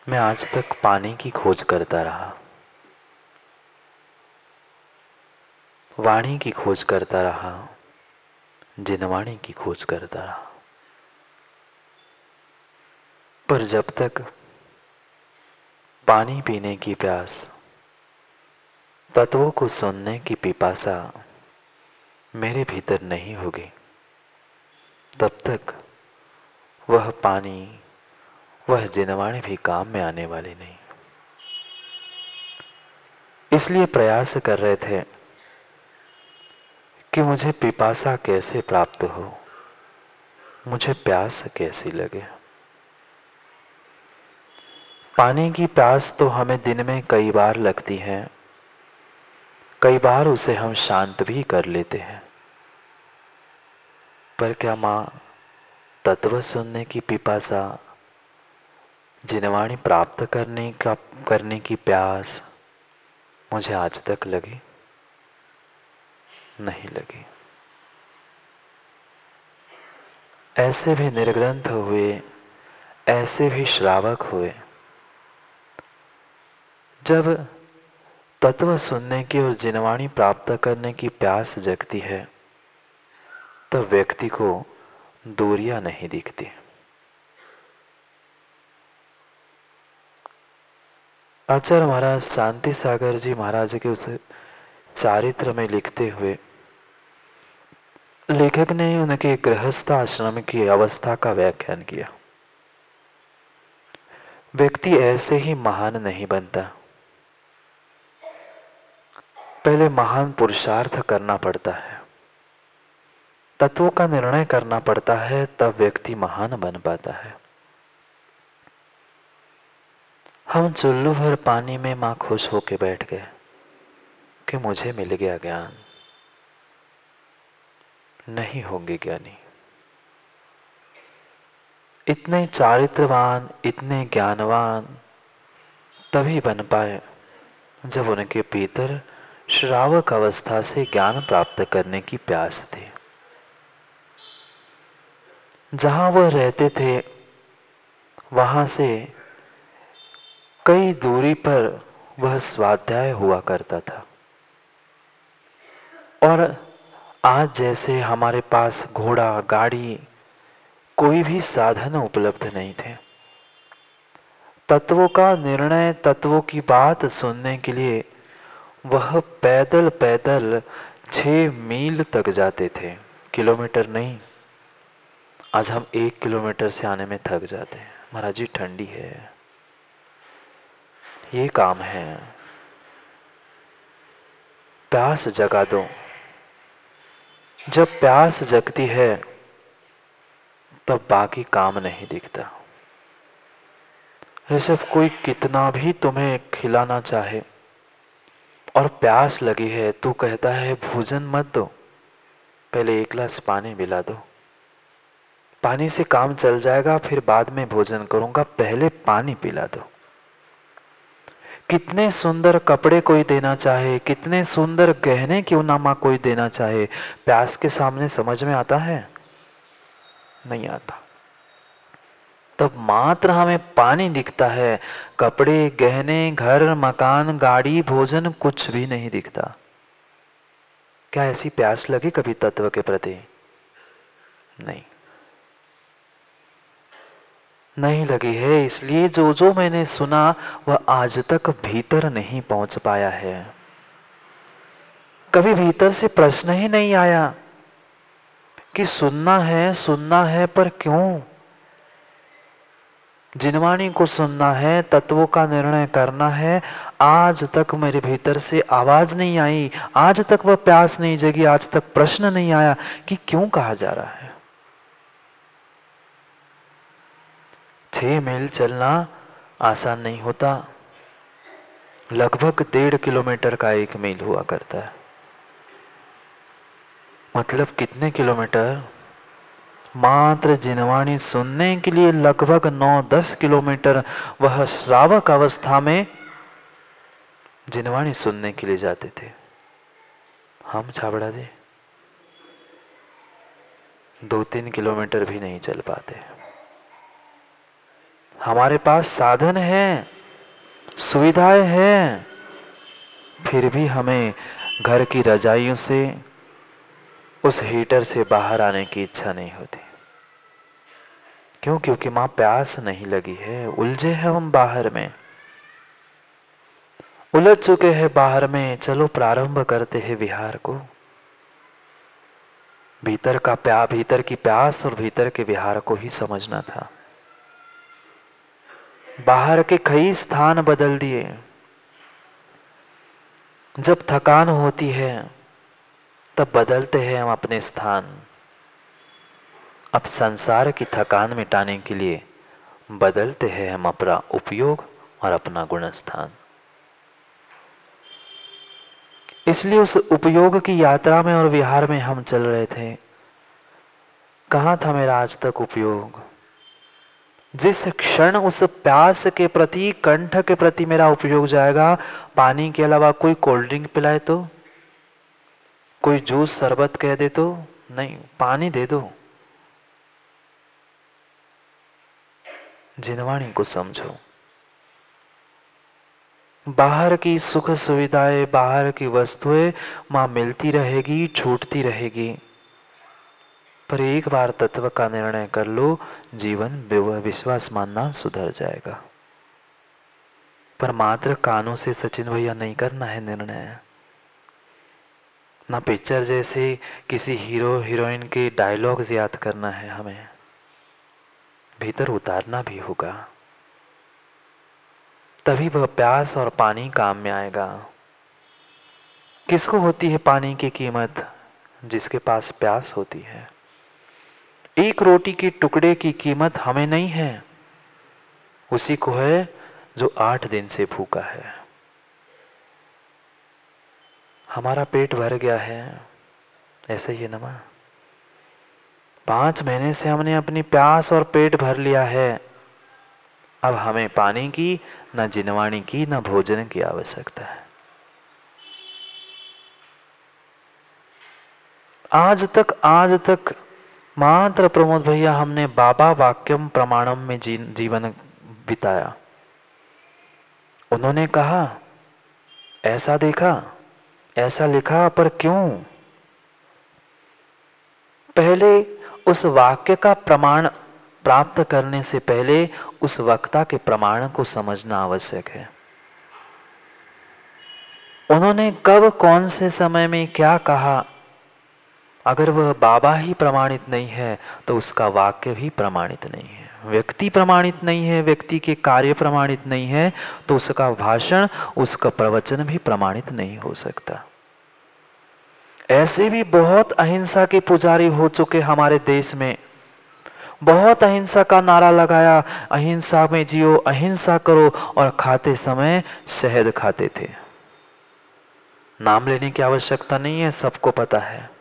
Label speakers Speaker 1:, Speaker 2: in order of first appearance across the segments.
Speaker 1: मैं आज तक पानी की खोज करता रहा, वाणी की खोज करता रहा, जिनवाणी की खोज करता रहा। पर जब तक पानी पीने की प्यास, तत्वों को सुनने की पिपासा मेरे भीतर नहीं होगी, तब तक वह पानी, वह जिनवाणी भी काम में आने वाली नहीं। इसलिए प्रयास कर रहे थे कि मुझे पिपासा कैसे प्राप्त हो, मुझे प्यास कैसी लगे। पानी की प्यास तो हमें दिन में कई बार लगती है, कई बार उसे हम शांत भी कर लेते हैं। पर क्या माँ तत्व सुनने की पिपासा, जिनवाणी प्राप्त करने की प्यास मुझे आज तक लगी? नहीं लगी। ऐसे भी निर्ग्रंथ हुए, ऐसे भी श्रावक हुए। जब तत्व सुनने की और जिनवाणी प्राप्त करने की प्यास जगती है, तब व्यक्ति को दूरियां नहीं दिखती। आचार्य महाराज शांति सागर जी महाराज के उस चारित्र में लिखते हुए लेखक ने उनके गृहस्थ आश्रम की अवस्था का व्याख्यान किया। व्यक्ति ऐसे ही महान नहीं बनता, पहले महान पुरुषार्थ करना पड़ता है, तत्वों का निर्णय करना पड़ता है, तब व्यक्ति महान बन पाता है। हम चुल्लू भर पानी में मां खुश होके बैठ गए कि मुझे मिल गया ज्ञान। नहीं होंगे ज्ञानी। इतने चारित्रवान, इतने ज्ञानवान तभी बन पाए जब उनके भीतर श्रावक अवस्था से ज्ञान प्राप्त करने की प्यास थी। जहां वह रहते थे वहां से कई दूरी पर वह स्वाध्याय हुआ करता था। और आज जैसे हमारे पास घोड़ा, गाड़ी, कोई भी साधन उपलब्ध नहीं थे। तत्वों का निर्णय, तत्वों की बात सुनने के लिए वह पैदल पैदल 6 मील तक जाते थे, किलोमीटर नहीं। आज हम 1 किलोमीटर से आने में थक जाते हैं। महाराज जी ठंडी है, ये काम है, प्यास जगा दो। जब प्यास जगती है तब बाकी काम नहीं दिखता। ऋषभ, कोई कितना भी तुम्हें खिलाना चाहे और प्यास लगी है, तू कहता है भोजन मत दो, पहले 1 गिलास पानी पिला दो, पानी से काम चल जाएगा, फिर बाद में भोजन करूंगा, पहले पानी पिला दो। कितने सुंदर कपड़े कोई देना चाहे, कितने सुंदर गहने क्यों ना मां कोई देना चाहे, प्यास के सामने समझ में आता है? नहीं आता। तब मात्र हमें पानी दिखता है, कपड़े, गहने, घर, मकान, गाड़ी, भोजन कुछ भी नहीं दिखता। क्या ऐसी प्यास लगी कभी तत्व के प्रति? नहीं, नहीं लगी है। इसलिए जो जो मैंने सुना वह आज तक भीतर नहीं पहुंच पाया है। कभी भीतर से प्रश्न ही नहीं आया कि सुनना है पर क्यों? जिनवाणी को सुनना है, तत्वों का निर्णय करना है, आज तक मेरे भीतर से आवाज नहीं आई, आज तक वह प्यास नहीं जगी, आज तक प्रश्न नहीं आया कि क्यों कहा जा रहा है। 6 मील चलना आसान नहीं होता। लगभग 1.5 किलोमीटर का 1 मील हुआ करता है। मतलब कितने किलोमीटर? मात्र जिनवाणी सुनने के लिए लगभग 9-10 किलोमीटर वह श्रावक अवस्था में जिनवाणी सुनने के लिए जाते थे। हम छाबड़ा जी 2-3 किलोमीटर भी नहीं चल पाते। हमारे पास साधन हैं, सुविधाएं हैं, फिर भी हमें घर की रजाइयों से, उस हीटर से बाहर आने की इच्छा नहीं होती। क्यों? क्योंकि मां प्यास नहीं लगी है, उलझे हैं हम बाहर में, उलझ चुके हैं बाहर में। चलो प्रारंभ करते हैं विहार को। भीतर की प्यास और भीतर के विहार को ही समझना था। बाहर के कई स्थान बदल दिए। जब थकान होती है तब बदलते हैं हम अपने स्थान। अब संसार की थकान मिटाने के लिए बदलते हैं हम अपना उपयोग और अपना गुण स्थान। इसलिए उस उपयोग की यात्रा में और विहार में हम चल रहे थे। कहाँ था मेरा आज तक उपयोग? जिस क्षण उस प्यास के प्रति, कंठ के प्रति मेरा उपयोग जाएगा, पानी के अलावा कोई कोल्ड ड्रिंक पिलाए तो, कोई जूस शरबत कह दे तो, नहीं, पानी दे दो। जिनवाणी को समझो। बाहर की सुख सुविधाएं, बाहर की वस्तुएं मां मिलती रहेगी, छूटती रहेगी, पर एक बार तत्व का निर्णय कर लो, जीवन विश्वास मानना सुधर जाएगा। पर मात्र कानों से सचिन भैया नहीं करना है निर्णय। ना पिक्चर जैसे किसी हीरो हीरोइन के डायलॉग्स याद करना है, हमें भीतर उतारना भी होगा। तभी वह प्यास और पानी काम में आएगा। किसको होती है पानी की कीमत? जिसके पास प्यास होती है। एक रोटी के टुकड़े की कीमत हमें नहीं है, उसी को है जो 8 दिन से भूखा है। हमारा पेट भर गया है, ऐसे ही है ना मां? 5 महीने से हमने अपनी प्यास और पेट भर लिया है। अब हमें पानी की, न जिनवाणी की, न भोजन की आवश्यकता है। आज तक मात्र प्रमोद भैया हमने बाबा वाक्यम प्रमाणम में जीवन बिताया। उन्होंने कहा, ऐसा देखा, ऐसा लिखा, पर क्यों? पहले उस वाक्य का प्रमाण प्राप्त करने से पहले उस वक्ता के प्रमाण को समझना आवश्यक है। उन्होंने कब, कौन से समय में क्या कहा, अगर वह बाबा ही प्रमाणित नहीं है तो उसका वाक्य भी प्रमाणित नहीं है। व्यक्ति प्रमाणित नहीं है, व्यक्ति के कार्य प्रमाणित नहीं है, तो उसका भाषण, उसका प्रवचन भी प्रमाणित नहीं हो सकता। ऐसे भी बहुत अहिंसा के पुजारी हो चुके हमारे देश में। बहुत अहिंसा का नारा लगाया, अहिंसा में जियो, अहिंसा करो, और खाते समय शहद खाते थे। नाम लेने की आवश्यकता नहीं है, सबको पता है।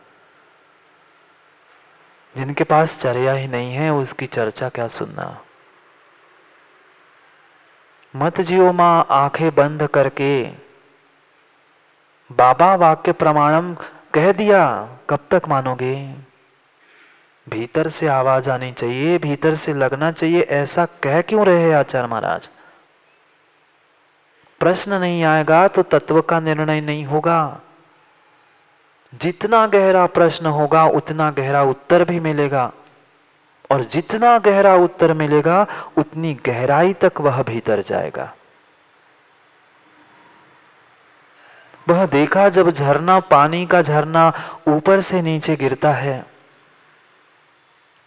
Speaker 1: जिनके पास चर्या ही नहीं है उसकी चर्चा क्या सुनना। मत जियो मां आंखें बंद करके। बाबा वाक्य प्रमाणम कह दिया, कब तक मानोगे? भीतर से आवाज आनी चाहिए, भीतर से लगना चाहिए। ऐसा कह क्यों रहे आचार्य महाराज? प्रश्न नहीं आएगा तो तत्व का निर्णय नहीं होगा। जितना गहरा प्रश्न होगा उतना गहरा उत्तर भी मिलेगा, और जितना गहरा उत्तर मिलेगा उतनी गहराई तक वह भीतर जाएगा। वह देखा जब झरना, पानी का झरना ऊपर से नीचे गिरता है,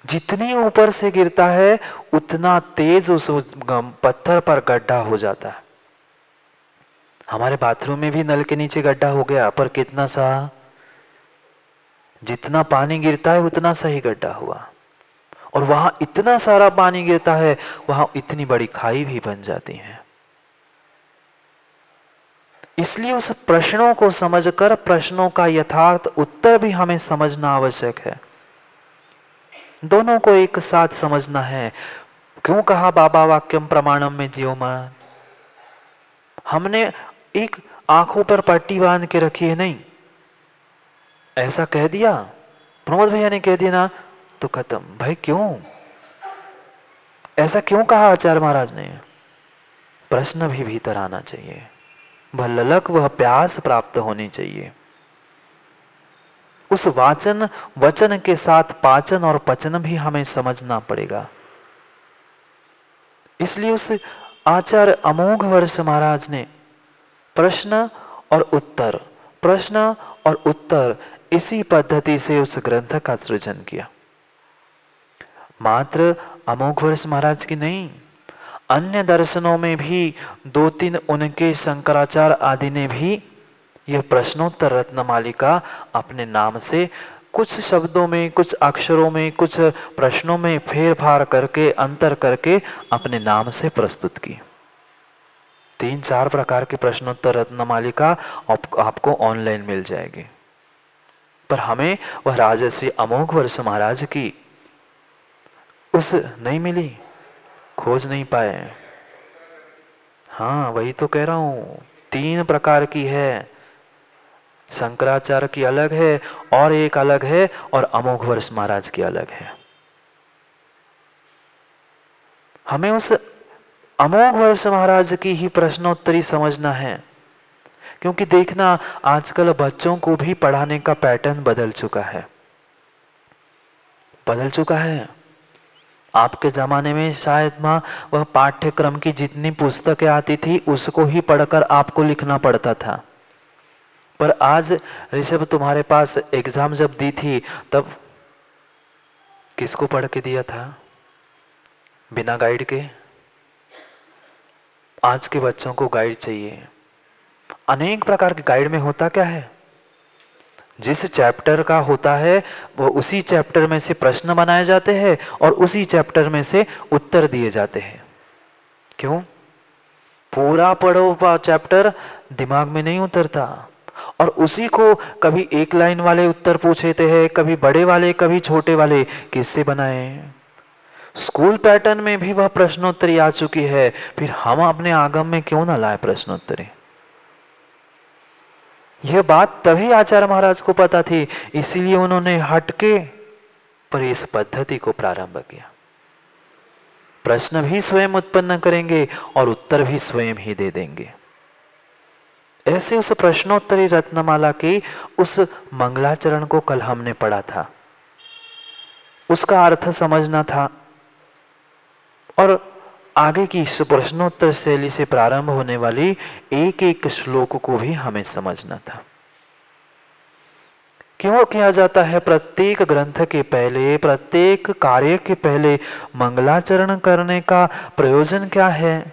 Speaker 1: जितनी ऊपर से गिरता है उतना तेज उस पत्थर पर गड्ढा हो जाता है। हमारे बाथरूम में भी नल के नीचे गड्ढा हो गया, पर कितना सा? जितना पानी गिरता है उतना सही गड्ढा हुआ, और वहां इतना सारा पानी गिरता है, वहां इतनी बड़ी खाई भी बन जाती है। इसलिए उस प्रश्नों को समझकर प्रश्नों का यथार्थ उत्तर भी हमें समझना आवश्यक है। दोनों को एक साथ समझना है। क्यों कहा बाबा वाक्यम प्रमाणम में जियो मन? हमने एक आंखों पर पट्टी बांध के रखी है, नहीं, ऐसा कह दिया, प्रमोद भैया ने कह दिया ना, तो खत्म। भाई क्यों? ऐसा क्यों कहा आचार्य महाराज ने? प्रश्न भी भीतर आना चाहिए, वह ललक, वह प्यास प्राप्त होनी चाहिए। उस वाचन वचन के साथ पाचन और पचन भी हमें समझना पड़ेगा। इसलिए उस आचार्य अमोघ वर्ष महाराज ने प्रश्न और उत्तर, प्रश्न और उत्तर, इसी पद्धति से उस ग्रंथ का सृजन किया। मात्र अमोघ वर्ष महाराज की नहीं, अन्य दर्शनों में भी 2-3 उनके शंकराचार्य आदि ने भी यह प्रश्नोत्तर रत्नमालिका अपने नाम से कुछ शब्दों में, कुछ अक्षरों में, कुछ प्रश्नों में फेर फार करके, अंतर करके अपने नाम से प्रस्तुत की। 3-4 प्रकार की प्रश्नोत्तर रत्नमालिका आपको ऑनलाइन मिल जाएगी। पर हमें वह राजश्री अमोघ वर्ष महाराज की उस नहीं मिली, खोज नहीं पाए। हाँ, वही तो कह रहा हूं, 3 प्रकार की है। शंकराचार्य की अलग है, और एक अलग है, और अमोघ वर्ष महाराज की अलग है। हमें उस अमोघ वर्ष महाराज की ही प्रश्नोत्तरी समझना है। क्योंकि देखना, आजकल बच्चों को भी पढ़ाने का पैटर्न बदल चुका है, बदल चुका है। आपके जमाने में शायद माँ वह पाठ्यक्रम की जितनी पुस्तकें आती थी उसको ही पढ़कर आपको लिखना पड़ता था। पर आज ऋषभ, तुम्हारे पास एग्जाम जब दी थी तब किसको पढ़ के दिया था? बिना गाइड के? आज के बच्चों को गाइड चाहिए। अनेक प्रकार के गाइड में होता क्या है, जिस चैप्टर का होता है वो उसी चैप्टर में से प्रश्न बनाए जाते हैं और उसी चैप्टर में से उत्तर दिए जाते हैं। क्यों? पूरा पढ़ो चैप्टर दिमाग में नहीं उतरता, और उसी को कभी 1 लाइन वाले उत्तर पूछते हैं, कभी बड़े वाले, कभी छोटे वाले, किससे बनाए? स्कूल पैटर्न में भी वह प्रश्नोत्तरी आ चुकी है, फिर हम अपने आगम में क्यों ना लाए प्रश्नोत्तरी? यह बात तभी आचार्य महाराज को पता थी, इसीलिए उन्होंने हटके पर इस पद्धति को प्रारंभ किया। प्रश्न भी स्वयं उत्पन्न करेंगे और उत्तर भी स्वयं ही दे देंगे। ऐसे उस प्रश्नोत्तरी रत्नमाला की उस मंगलाचरण को कल हमने पढ़ा था, उसका अर्थ समझना था, और आगे की इस प्रश्नोत्तर शैली से प्रारंभ होने वाली एक एक श्लोक को भी हमें समझना था। क्यों किया जाता है? प्रत्येक ग्रंथ के पहले, प्रत्येक कार्य के पहले मंगलाचरण करने का प्रयोजन क्या है?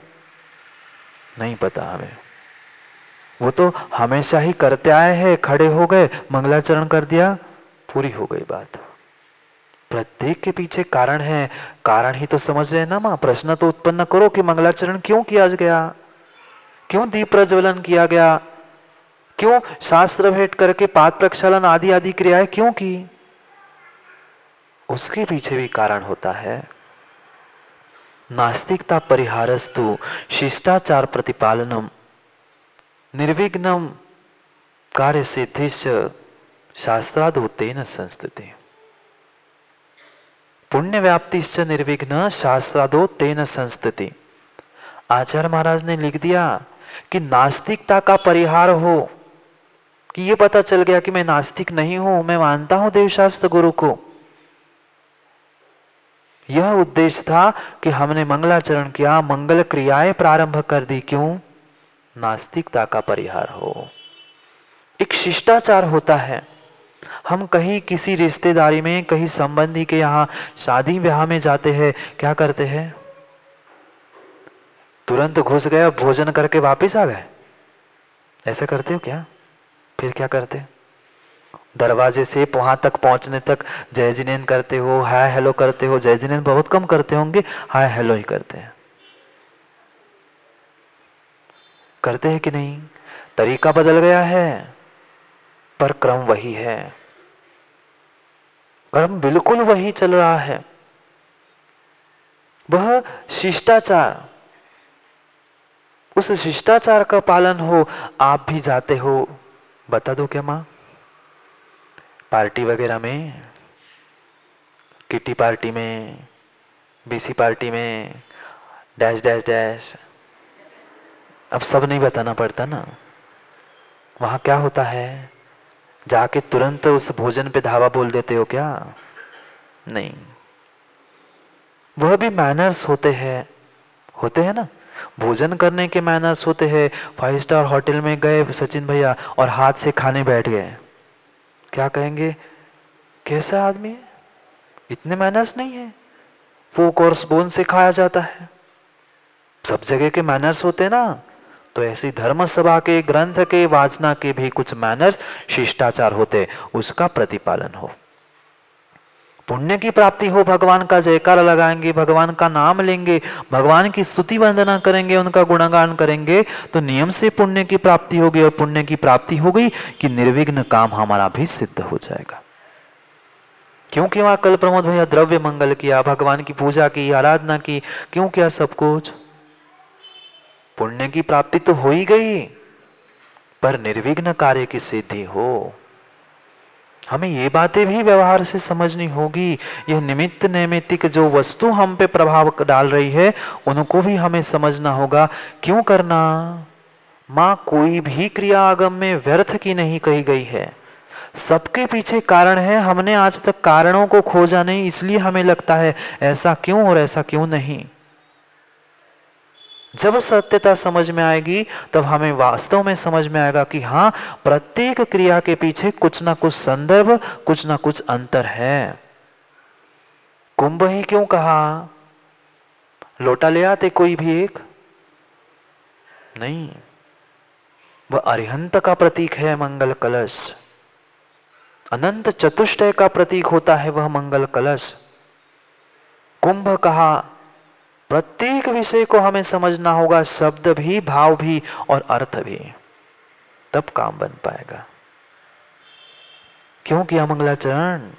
Speaker 1: नहीं पता हमें। वो तो हमेशा ही करते आए हैं, खड़े हो गए, मंगलाचरण कर दिया, पूरी हो गई बात। प्रत्येक के पीछे कारण है, कारण ही तो समझ रहे ना माँ। प्रश्न तो उत्पन्न करो कि मंगलाचरण क्यों किया गया, क्यों दीप प्रज्वलन किया गया, क्यों शास्त्र भेंट करके पाद प्रक्षालन आदि आदि क्रियाएं क्यों की? उसके पीछे भी कारण होता है। नास्तिकता परिहारस्तु शिष्टाचार प्रतिपालनम निर्विघ्नम कार्य सिद्धिश्च शास्त्रादो तेन संस्तुते। पुण्य व्याप्तिश्च निर्विघ्न शास्त्रादो तेन संस्तुति। आचार्य महाराज ने लिख दिया कि नास्तिकता का परिहार हो, कि ये पता चल गया कि मैं नास्तिक नहीं हूं, मैं मानता हूं देवशास्त्र गुरु को। यह उद्देश्य था कि हमने मंगलाचरण किया, मंगल क्रियाएं प्रारंभ कर दी। क्यों? नास्तिकता का परिहार हो। एक शिष्टाचार होता है। हम कहीं किसी रिश्तेदारी में, कहीं संबंधी के यहाँ शादी ब्याह में जाते हैं, क्या करते हैं? तुरंत घुस गए, भोजन करके वापस आ गए, ऐसा करते हो क्या? फिर क्या करते? दरवाजे से वहां तक पहुंचने तक जय जिनेन करते हो, हाय हेलो करते हो। जय जिनेन बहुत कम करते होंगे, हाय हेलो ही करते हैं। करते हैं कि नहीं? तरीका बदल गया है पर क्रम वही है, क्रम बिल्कुल वही चल रहा है। वह शिष्टाचार, उस शिष्टाचार का पालन हो। आप भी जाते हो, बता दो क्या माँ, पार्टी वगैरह में, किटी पार्टी में, बीसी पार्टी में डैश डैश डैश, अब सब नहीं बताना पड़ता ना। वहां क्या होता है, जाके तुरंत उस भोजन पे धावा बोल देते हो क्या? नहीं, वह भी मैनर्स होते हैं ना। भोजन करने के मैनर्स होते हैं। 5 स्टार होटल में गए सचिन भैया और हाथ से खाने बैठ गए, क्या कहेंगे, कैसा आदमी है, इतने मैनर्स नहीं है, फोक और स्पून से खाया जाता है। सब जगह के मैनर्स होते ना। तो ऐसी धर्म सभा के, ग्रंथ के, वाचना के भी कुछ मैनर्स, शिष्टाचार होते, उसका प्रतिपालन हो, पुण्य की प्राप्ति हो, भगवान का जयकारा लगाएंगे, भगवान का नाम लेंगे, भगवान की स्तुति वंदना करेंगे, उनका गुणगान करेंगे, तो नियम से पुण्य की प्राप्ति होगी। और पुण्य की प्राप्ति हो गई कि निर्विघ्न काम हमारा भी सिद्ध हो जाएगा। क्यों किया कल प्रमोद भैया, द्रव्य मंगल किया, भगवान की पूजा की, आराधना की, क्यों किया सब कुछ? पुण्य की प्राप्ति तो हो ही गई, पर निर्विघ्न कार्य की सिद्धि हो। हमें ये बातें भी व्यवहार से समझनी होगी। यह निमित्त नैमित्तिक जो वस्तु हम पे प्रभाव डाल रही है, उनको भी हमें समझना होगा। क्यों करना? मां कोई भी क्रिया आगम में व्यर्थ की नहीं कही गई है, सबके पीछे कारण है। हमने आज तक कारणों को खोजा नहीं, इसलिए हमें लगता है ऐसा क्यों और ऐसा क्यों नहीं। जब सत्यता समझ में आएगी तब हमें वास्तव में समझ में आएगा कि हाँ, प्रत्येक क्रिया के पीछे कुछ ना कुछ संदर्भ, कुछ ना कुछ अंतर है। कुंभ ही क्यों कहा? लोटा ले आते कोई भी एक नहीं, वह अरिहंत का प्रतीक है। मंगल कलश अनंत चतुष्टय का प्रतीक होता है, वह मंगल कलश। कुंभ कहा, प्रत्येक विषय को हमें समझना होगा, शब्द भी, भाव भी और अर्थ भी, तब काम बन पाएगा। क्यों किया मंगलाचरण?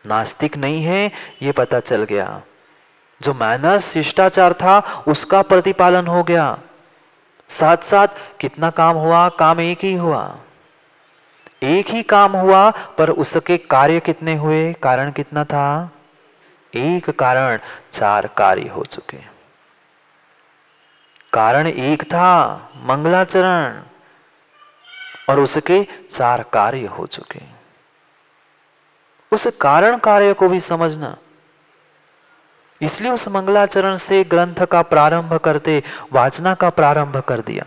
Speaker 1: नास्तिक नहीं है, ये पता चल गया। जो मैनर्स, शिष्टाचार था, उसका प्रतिपालन हो गया। साथ साथ कितना काम हुआ? काम एक ही हुआ, एक ही काम हुआ, पर उसके कार्य कितने हुए? कारण कितना था? एक कारण, 4 कार्य हो चुके। कारण एक था मंगलाचरण, और उसके 4 कार्य हो चुके। उस कारण कार्य को भी समझना, इसलिए उस मंगलाचरण से ग्रंथ का प्रारंभ करते वाचना का प्रारंभ कर दिया।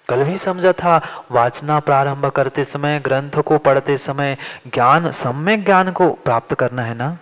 Speaker 1: कल भी समझा था, वाचना प्रारंभ करते समय, ग्रंथ को पढ़ते समय ज्ञान, सम्यक ज्ञान को प्राप्त करना है ना।